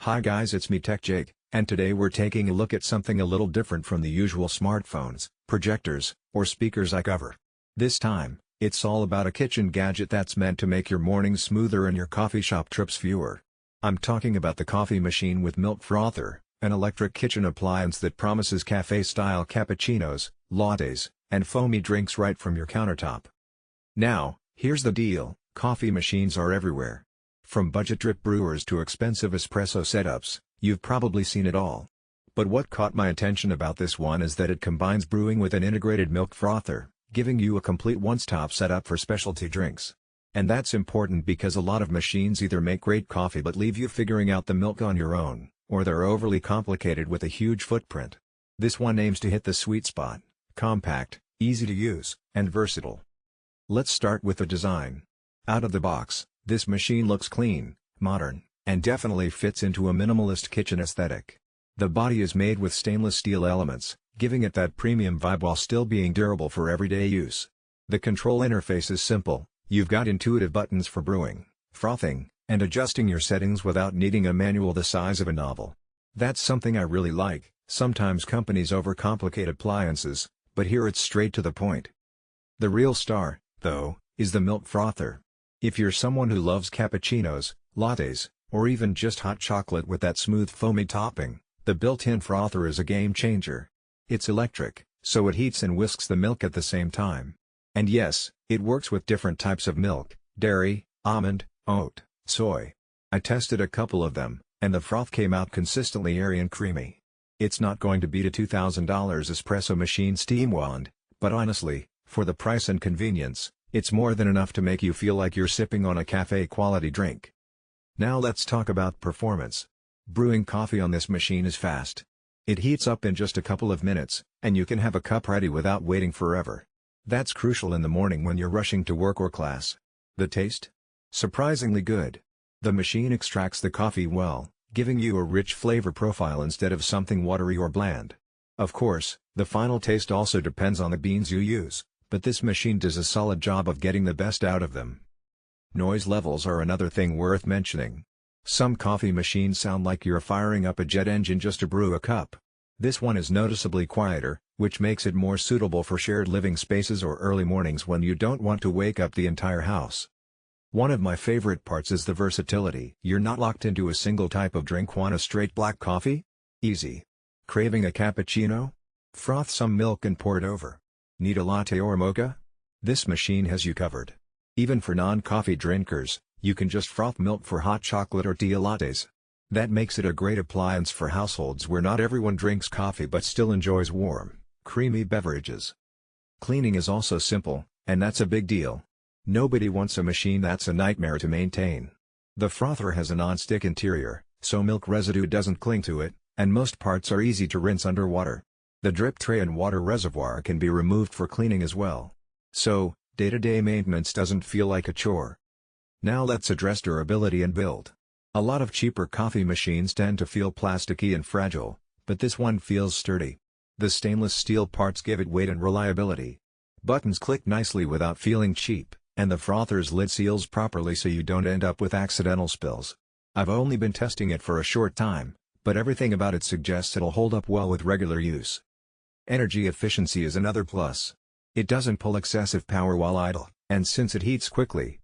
Hi guys, it's me Tech Jake, and today we're taking a look at something a little different from the usual smartphones, projectors, or speakers I cover. This time, it's all about a kitchen gadget that's meant to make your mornings smoother and your coffee shop trips fewer. I'm talking about the coffee machine with milk frother, an electric kitchen appliance that promises cafe-style cappuccinos, lattes, and foamy drinks right from your countertop. Now, here's the deal, coffee machines are everywhere. From budget drip brewers to expensive espresso setups, you've probably seen it all. But what caught my attention about this one is that it combines brewing with an integrated milk frother, giving you a complete one-stop setup for specialty drinks. And that's important because a lot of machines either make great coffee but leave you figuring out the milk on your own, or they're overly complicated with a huge footprint. This one aims to hit the sweet spot: compact, easy to use, and versatile. Let's start with the design. Out of the box, this machine looks clean, modern, and definitely fits into a minimalist kitchen aesthetic. The body is made with stainless steel elements, giving it that premium vibe while still being durable for everyday use. The control interface is simple. You've got intuitive buttons for brewing, frothing, and adjusting your settings without needing a manual the size of a novel. That's something I really like. Sometimes companies overcomplicate appliances, but here it's straight to the point. The real star, though, is the milk frother. If you're someone who loves cappuccinos, lattes, or even just hot chocolate with that smooth foamy topping, the built-in frother is a game changer. It's electric, so it heats and whisks the milk at the same time. And yes, it works with different types of milk: dairy, almond, oat, soy. I tested a couple of them, and the froth came out consistently airy and creamy. It's not going to beat a $2,000 espresso machine steam wand, but honestly, for the price and convenience, it's more than enough to make you feel like you're sipping on a cafe-quality drink. Now let's talk about performance. Brewing coffee on this machine is fast. It heats up in just a couple of minutes, and you can have a cup ready without waiting forever. That's crucial in the morning when you're rushing to work or class. The taste? Surprisingly good. The machine extracts the coffee well, giving you a rich flavor profile instead of something watery or bland. Of course, the final taste also depends on the beans you use, but this machine does a solid job of getting the best out of them. Noise levels are another thing worth mentioning. Some coffee machines sound like you're firing up a jet engine just to brew a cup. This one is noticeably quieter, which makes it more suitable for shared living spaces or early mornings when you don't want to wake up the entire house. One of my favorite parts is the versatility. You're not locked into a single type of drink. Want a straight black coffee? Easy. Craving a cappuccino? Froth some milk and pour it over. Need a latte or mocha? This machine has you covered. Even for non-coffee drinkers, you can just froth milk for hot chocolate or tea lattes. That makes it a great appliance for households where not everyone drinks coffee but still enjoys warm, creamy beverages. Cleaning is also simple, and that's a big deal. Nobody wants a machine that's a nightmare to maintain. The frother has a non-stick interior, so milk residue doesn't cling to it, and most parts are easy to rinse underwater. The drip tray and water reservoir can be removed for cleaning as well. So, day-to-day maintenance doesn't feel like a chore. Now let's address durability and build. A lot of cheaper coffee machines tend to feel plasticky and fragile, but this one feels sturdy. The stainless steel parts give it weight and reliability. Buttons click nicely without feeling cheap, and the frother's lid seals properly so you don't end up with accidental spills. I've only been testing it for a short time, but everything about it suggests it'll hold up well with regular use. Energy efficiency is another plus. It doesn't pull excessive power while idle, and since it heats quickly,